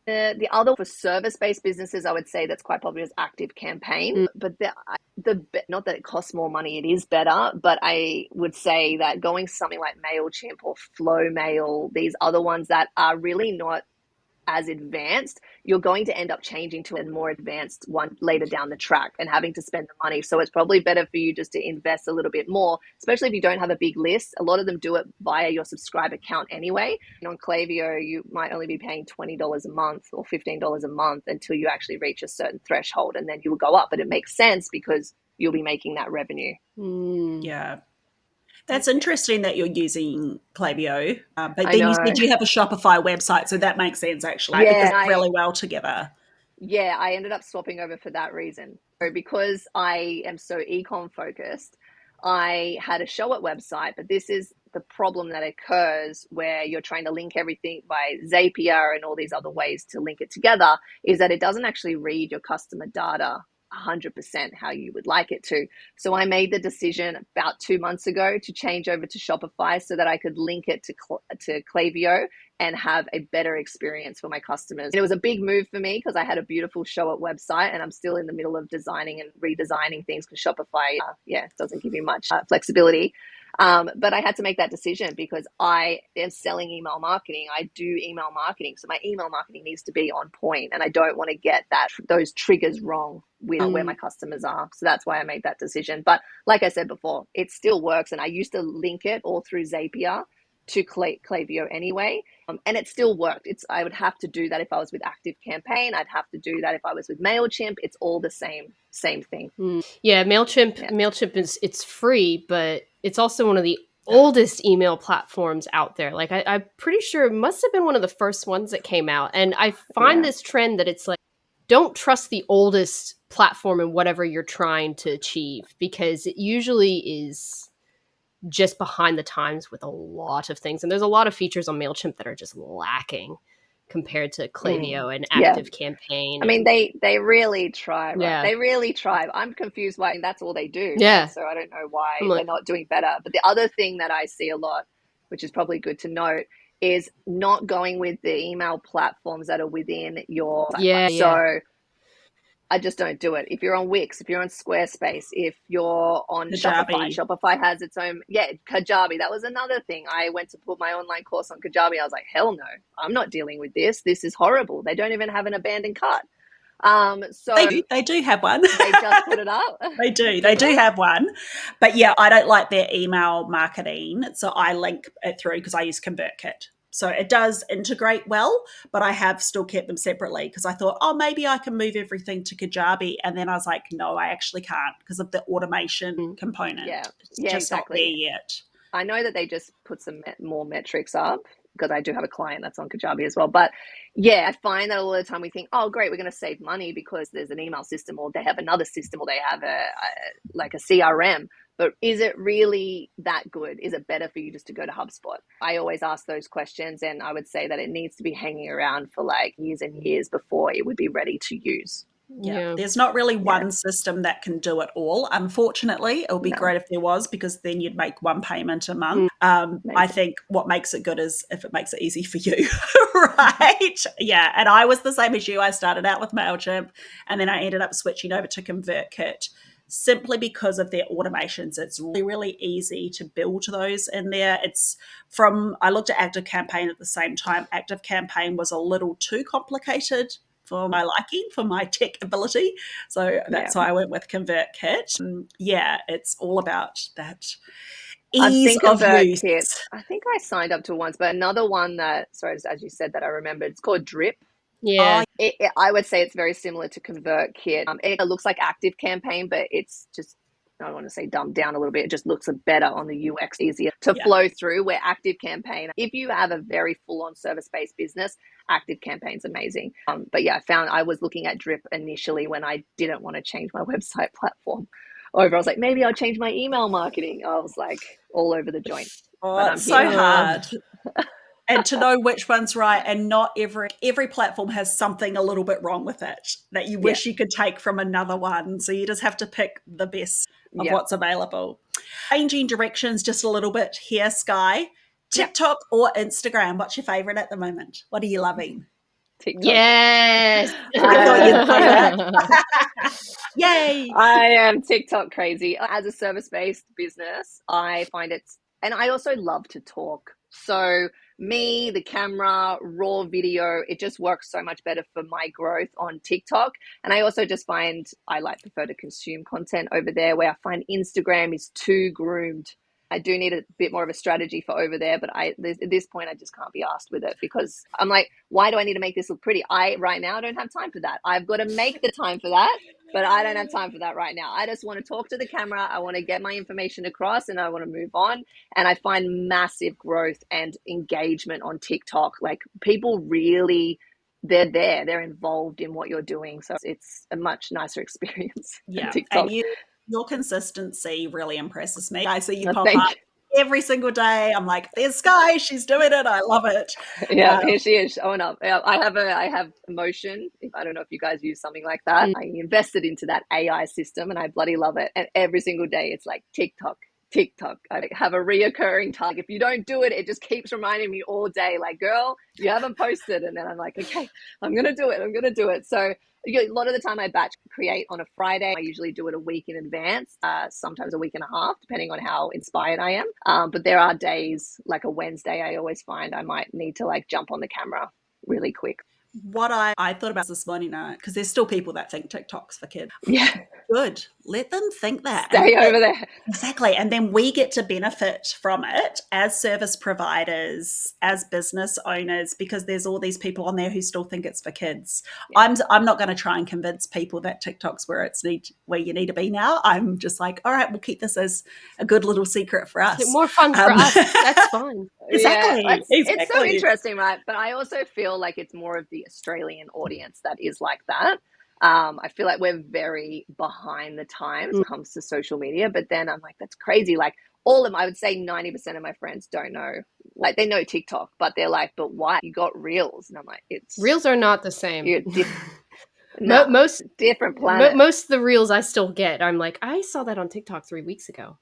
S2: The other for service-based businesses, I would say that's quite popular is ActiveCampaign. But not that it costs more money, it is better. But I would say that going something like MailChimp or FlowMail, these other ones that are really not as advanced, you're going to end up changing to a more advanced one later down the track and having to spend the money. So it's probably better for you just to invest a little bit more, especially if you don't have a big list. A lot of them do it via your subscribe account anyway. And on Klaviyo, you might only be paying $20 a month or $15 a month until you actually reach a certain threshold, and then you will go up. But it makes sense because you'll be making that revenue.
S1: Yeah. That's interesting that you're using Klaviyo, but then you said you have a Shopify website, so that makes sense actually.
S2: Yeah,
S1: it's really well together.
S2: Yeah, I ended up swapping over for that reason. So because I am so e-com focused, I had a Show It website, but this is the problem that occurs where you're trying to link everything by Zapier and all these other ways to link it together, is that it doesn't actually read your customer data 100% how you would like it to. So I made the decision about 2 months ago to change over to Shopify so that I could link it to Klaviyo and have a better experience for my customers. And it was a big move for me because I had a beautiful Show It website and I'm still in the middle of designing and redesigning things because Shopify, doesn't give you much flexibility. But I had to make that decision because I am selling email marketing. I do email marketing. So my email marketing needs to be on point, and I don't want to get those triggers wrong with where my customers are. So that's why I made that decision. But like I said before, it still works. And I used to link it all through Zapier to Klaviyo anyway. And it still worked. I would have to do that if I was with ActiveCampaign. I'd have to do that if I was with MailChimp. It's all the same thing.
S3: Yeah, MailChimp it's free, but it's also one of the oldest email platforms out there. Like I'm pretty sure it must have been one of the first ones that came out. And I find this trend that it's like, don't trust the oldest platform in whatever you're trying to achieve, because it usually is just behind the times with a lot of things. And there's a lot of features on MailChimp that are just lacking compared to Klaviyo and
S2: Yeah.
S3: ActiveCampaign.
S2: I mean, they really try, right?
S3: Yeah.
S2: They really try. I'm confused why that's all they do.
S3: Yeah.
S2: Right? So I don't know why
S3: I'm like-
S2: they're not doing better. But the other thing that I see a lot, which is probably good to note, is not going with the email platforms that are within your
S3: Yeah,
S2: so I just don't do it. If you're on Wix, if you're on Squarespace, if you're on
S1: Kajabi.
S2: Shopify has its own, Kajabi. That was another thing. I went to put my online course on Kajabi. I was like, hell no, I'm not dealing with this. This is horrible. They don't even have an abandoned cart. So
S1: They do have one.
S2: They just put it up.
S1: They do have one. But yeah, I don't like their email marketing. So I link it through because I use ConvertKit. So it does integrate well, but I have still kept them separately because I thought, oh, maybe I can move everything to Kajabi. And then I was like, no, I actually can't because of the automation component. It's just
S2: exactly.
S1: not there yet.
S2: I know that they just put some more metrics up because I do have a client that's on Kajabi as well. But yeah, I find that a lot of the time we think, oh, great, we're going to save money because there's an email system or they have another system or they have like a CRM. But is it really that good? Is it better for you just to go to HubSpot? I always ask those questions, and I would say that it needs to be hanging around for like years and years before it would be ready to use.
S1: Yeah. There's not really one system that can do it all. Unfortunately, it would be great if there was because then you'd make one payment a month. I think what makes it good is if it makes it easy for you, right? Yeah. And I was the same as you. I started out with MailChimp and then I ended up switching over to ConvertKit simply because of their automations. It's really, really easy to build those in there. I looked at ActiveCampaign at the same time. ActiveCampaign was a little too complicated for my liking, for my tech ability. So that's why I went with ConvertKit. It's all about that ease of use.
S2: I think I signed up to once, but another one that, sorry, as you said that I remembered, it's called Drip.
S3: Yeah.
S2: I would say it's very similar to ConvertKit. It looks like ActiveCampaign, but it's just, I don't want to say dumbed down a little bit. It just looks better on the UX, easier to flow through, where ActiveCampaign, if you have a very full-on service-based business, ActiveCampaign's amazing. But yeah, I was looking at Drip initially when I didn't want to change my website platform over. I was like, maybe I'll change my email marketing. I was like all over the joint.
S1: Oh, it's so hard. And to know which one's right, and not every platform has something a little bit wrong with it that you wish you could take from another one. So you just have to pick the best of what's available. Changing directions just a little bit here, Sky. TikTok or Instagram? What's your favorite at the moment? What are you loving?
S2: TikTok.
S3: Yes.
S1: I thought you'd say that. Yay.
S2: I am TikTok crazy. As a service-based business, I find and I also love to talk. So me, the camera, raw video, it just works so much better for my growth on TikTok. And I also just find I prefer to consume content over there, where I find Instagram is too groomed. I do need a bit more of a strategy for over there, but at this point, I just can't be asked with it because I'm like, why do I need to make this look pretty? Right now, I don't have time for that. I've got to make the time for that, but I don't have time for that right now. I just want to talk to the camera. I want to get my information across and I want to move on. And I find massive growth and engagement on TikTok. Like people really, they're involved in what you're doing. So it's a much nicer experience than TikTok.
S1: And your consistency really impresses me. I see you pop up every single day. I'm like, there's Sky, she's doing it. I love it.
S2: Yeah, here she is showing up. I have Emotion. I don't know if you guys use something like that. I invested into that AI system and I bloody love it. And every single day it's like TikTok. I have a reoccurring task. If you don't do it, it just keeps reminding me all day, like, girl, you haven't posted. And then I'm like, okay, I'm going to do it. So a lot of the time I batch create on a Friday. I usually do it a week in advance, sometimes a week and a half, depending on how inspired I am. But there are days like a Wednesday, I always find I might need to like jump on the camera really quick.
S1: What I thought about this morning, because there's still people that think TikTok's for kids.
S2: Yeah.
S1: Good. Let them think that.
S2: Stay over there.
S1: Exactly. And then we get to benefit from it as service providers, as business owners, because there's all these people on there who still think it's for kids. Yeah. I'm not going to try and convince people that TikTok's where you need to be now. I'm just like, all right, we'll keep this as a good little secret for us.
S3: It's more fun for us. That's fun.
S1: Exactly.
S2: Yeah, it's so interesting, right? But I also feel like it's more of the Australian audience that is like that. I feel like we're very behind the times when it comes to social media, but then I'm like, that's crazy. Like all of them, I would say 90% of my friends don't know. Like, they know TikTok, but they're like, but why? You got Reels. And I'm like,
S3: Reels are not the same.
S2: No,
S3: most
S2: different planet.
S3: Most of the Reels I still get, I'm like, I saw that on TikTok 3 weeks ago.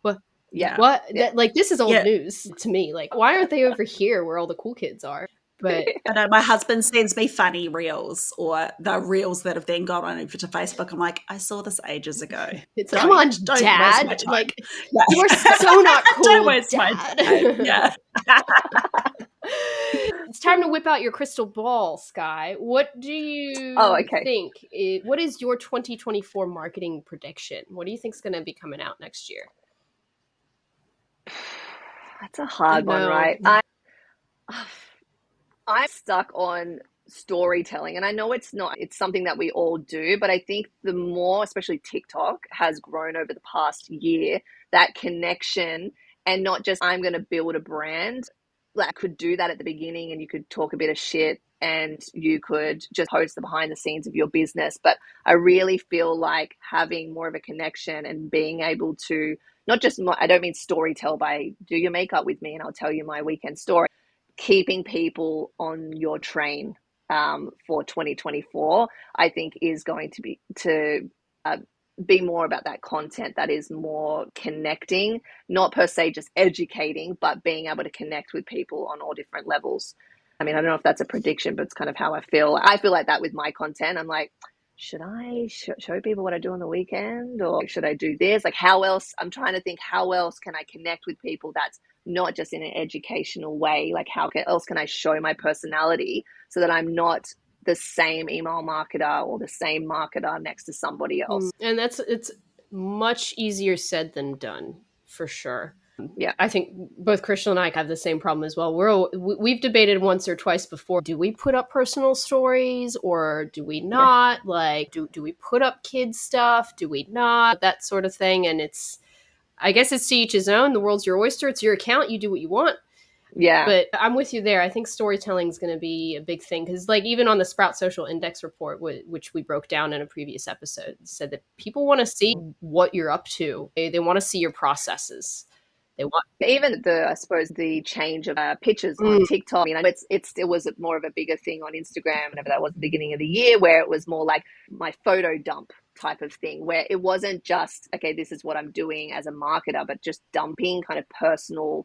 S3: What?
S2: Yeah.
S3: What?
S2: Yeah.
S3: That, like, this is old news to me. Like, why aren't they over here where all the cool kids are? But
S1: I know my husband sends me funny reels, or the reels that have then gone on over to Facebook. I'm like, I saw this ages ago.
S3: It's come on,
S1: don't
S3: Dad.
S1: waste my time.
S3: Like, you are so not cool.
S1: Don't waste
S3: Dad.
S1: my time. Yeah.
S3: It's time to whip out your crystal ball, Sky. What do you think? What is your 2024 marketing prediction? What do you think is going to be coming out next year?
S2: That's a hard one, right? I'm stuck on storytelling, and I know it's something that we all do, but I think the more, especially TikTok, has grown over the past year, that connection, and not just I'm going to build a brand. Like, I could do that at the beginning, and you could talk a bit of shit, and you could just post the behind the scenes of your business. But I really feel like having more of a connection and being able to not just, I don't mean storytell by do your makeup with me and I'll tell you my weekend story, keeping people on your train for 2024, I think is going to be more about that content that is more connecting, not per se just educating, but being able to connect with people on all different levels. I mean, I don't know if that's a prediction, but it's kind of how I feel. I feel like that with my content. I'm like, should I show people what I do on the weekend, or should I do this? Like, how else? I'm trying to think, how else can I connect with people that's not just in an educational way? Like, how else can I show my personality so that I'm not the same email marketer or the same marketer next to somebody else?
S3: And it's much easier said than done, for sure.
S2: Yeah,
S3: I think both Crystal and I have the same problem as well. We've debated once or twice before. Do we put up personal stories or do we not? Yeah. Like, do we put up kids stuff? Do we not? That sort of thing. And I guess it's to each his own. The world's your oyster. It's your account. You do what you want.
S2: Yeah.
S3: But I'm with you there. I think storytelling is going to be a big thing because, like, even on the Sprout Social Index report, which we broke down in a previous episode, said that people want to see what you're up to. They want to see your processes. They want
S2: even I suppose the change of pictures on TikTok. I mean, it was more of a bigger thing on Instagram, whenever that was the beginning of the year, where it was more like my photo dump type of thing, where it wasn't just, okay, this is what I'm doing as a marketer, but just dumping kind of personal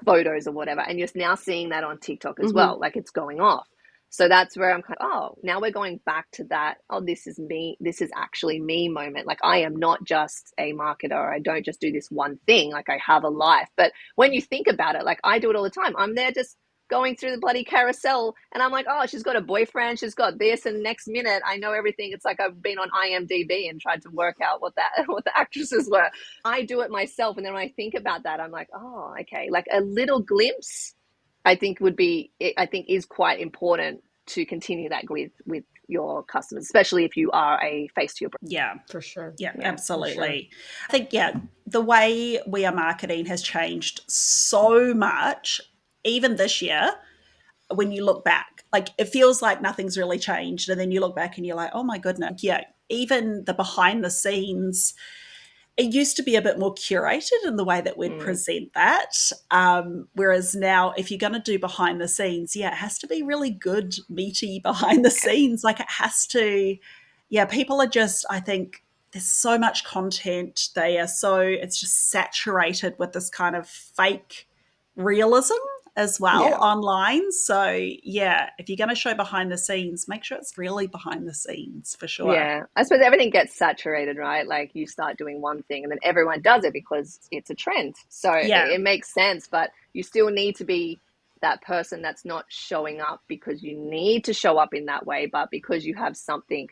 S2: photos or whatever. And you're now seeing that on TikTok as well, like it's going off. So that's where I'm kind of, now we're going back to that. This is me. This is actually me moment. Like, I am not just a marketer. I don't just do this one thing. Like, I have a life. But when you think about it, like, I do it all the time. I'm there just going through the bloody carousel and I'm like, oh, she's got a boyfriend. She's got this. And next minute I know everything. It's like I've been on IMDb and tried to work out what the actresses were. I do it myself. And then when I think about that, I'm like, oh, okay. Like, a little glimpse, I think is quite important to continue that with your customers, especially if you are a face to your brand.
S1: Yeah,
S3: for sure.
S1: Yeah, absolutely. Sure. I think, the way we are marketing has changed so much, even this year, when you look back. Like, it feels like nothing's really changed. And then you look back and you're like, oh my goodness. Yeah, even the behind the scenes, it used to be a bit more curated in the way that we'd present that. Whereas now, if you're going to do behind the scenes, it has to be really good, meaty behind the scenes. Like, it has to, people are just, I think there's so much content. It's just saturated with this kind of fake realism as well online. So if you're going to show behind the scenes, make sure it's really behind the scenes for sure.
S2: Yeah, I suppose everything gets saturated, right? Like, you start doing one thing and then everyone does it because it's a trend. So it makes sense, but you still need to be that person that's not showing up because you need to show up in that way, but because you have something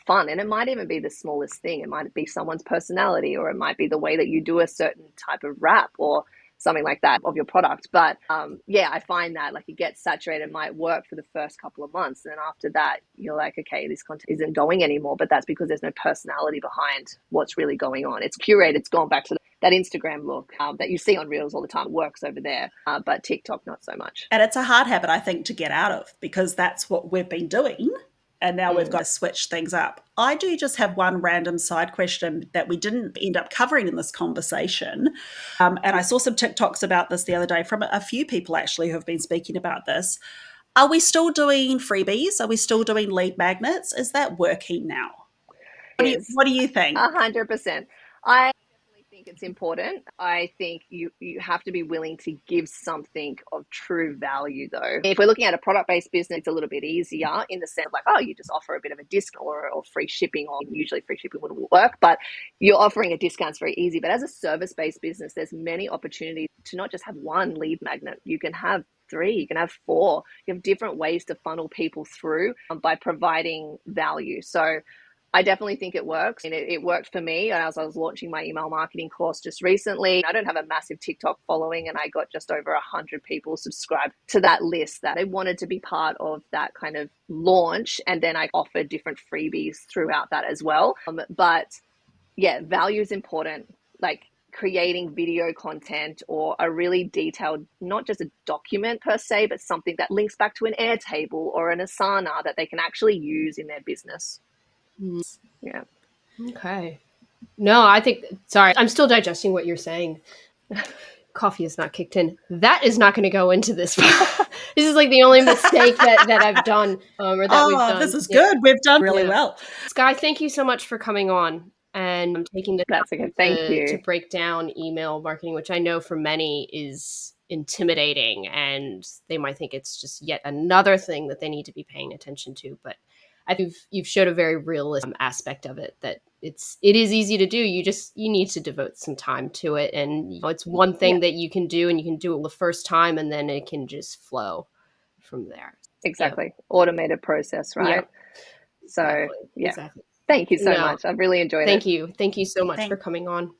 S2: fun. And it might even be the smallest thing. It might be someone's personality, or it might be the way that you do a certain type of wrap or something like that of your product. But I find that, like, it gets saturated, might work for the first couple of months. And then after that, you're like, okay, this content isn't going anymore, but that's because there's no personality behind what's really going on. It's curated. It's gone back to that Instagram look that you see on Reels all the time. It works over there, but TikTok, not so much.
S1: And it's a hard habit, I think, to get out of, because that's what we've been doing and now we've got to switch things up. I do just have one random side question that we didn't end up covering in this conversation. And I saw some TikToks about this the other day from a few people actually who have been speaking about this. Are we still doing freebies? Are we still doing lead magnets? Is that working now? What do you think?
S2: 100%. I definitely think it's important. I think you have to be willing to give something of true value, though. If we're looking at a product-based business, it's a little bit easier in the sense like, oh, you just offer a bit of a discount or free shipping, or usually free shipping wouldn't work, but you're offering a discount. It's very easy. But as a service-based business, there's many opportunities to not just have one lead magnet. You can have 3, you can have 4. You have different ways to funnel people through by providing value. So I definitely think it works. And it worked for me as I was launching my email marketing course just recently. I don't have a massive TikTok following, and I got just over 100 people subscribed to that list that I wanted to be part of that kind of launch. And then I offered different freebies throughout that as well. But yeah, value is important. Like creating video content or a really detailed, not just a document per se, but something that links back to an Airtable or an Asana that they can actually use in their business. Yeah.
S3: Okay. No, I think, sorry, I'm still digesting what you're saying. Coffee is not kicked in. That is not going to go into this. This is like the only mistake that I've done or that we've done.
S1: This is good. We've done really well.
S3: Sky, thank you so much for coming on and taking the time to break down email marketing, which I know for many is intimidating, and they might think it's just yet another thing that they need to be paying attention to. But I think you've showed a very realistic aspect of it, that it is easy to do. You need to devote some time to it. And it's one thing that you can do, and you can do it the first time, and then it can just flow from there.
S2: Exactly. Automated process, right? Yeah. So, exactly. Thank you so much. I've really enjoyed it.
S3: Thank you. Thank you so much for coming on.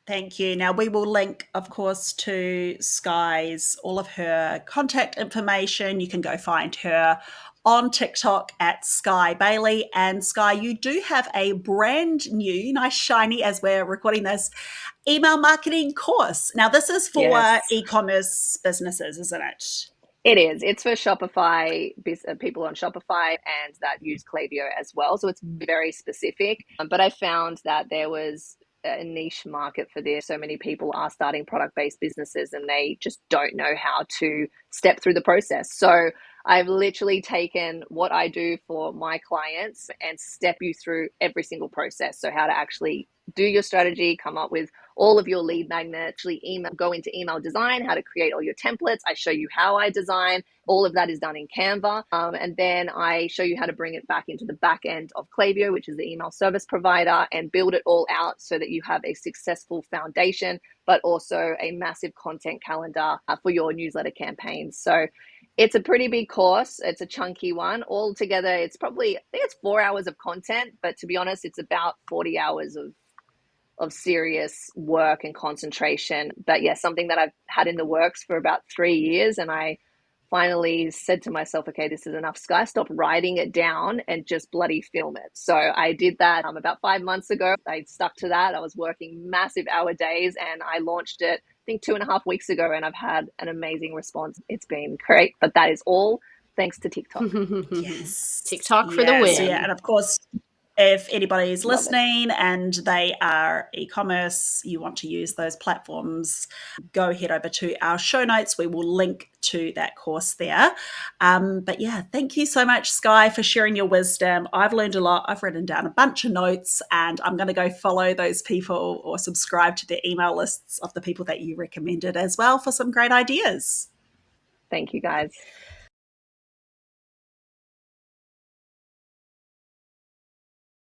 S1: Thank you. Now, we will link, of course, to Sky's, all of her contact information. You can go find her on TikTok at Sky Bailey. And Sky, you do have a brand new, nice shiny, as we're recording this, email marketing course. Now, this is for e-commerce businesses, isn't it?
S2: It is. It's for Shopify, people on Shopify and that use Klaviyo as well. So it's very specific. But I found that there was a niche market for this. So many people are starting product-based businesses and they just don't know how to step through the process. So I've literally taken what I do for my clients and step you through every single process. So how to actually do your strategy, come up with all of your lead magnets, actually go into email design, how to create all your templates. I show you how I design. All of that is done in Canva. And then I show you how to bring it back into the back end of Klaviyo, which is the email service provider, and build it all out so that you have a successful foundation, but also a massive content calendar for your newsletter campaigns. So it's a pretty big course. It's a chunky one. Altogether, I think it's 4 hours of content, but to be honest, it's about 40 hours of serious work and concentration. But yeah, something that I've had in the works for about 3 years. And I finally said to myself, okay, this is enough, Sky, stop writing it down and just bloody film it. So I did that about 5 months ago. I stuck to that. I was working massive hour days and I launched it, I think 2.5 weeks ago, and I've had an amazing response. It's been great, but that is all thanks to TikTok.
S1: Yes.
S3: TikTok for the win.
S1: So yeah, and of course, if anybody is listening and they are e-commerce, you want to use those platforms, go head over to our show notes. We will link to that course there. But yeah, thank you so much, Sky, for sharing your wisdom. I've learned a lot. I've written down a bunch of notes, and I'm going to go follow those people or subscribe to the email lists of the people that you recommended as well for some great ideas.
S2: Thank you, guys.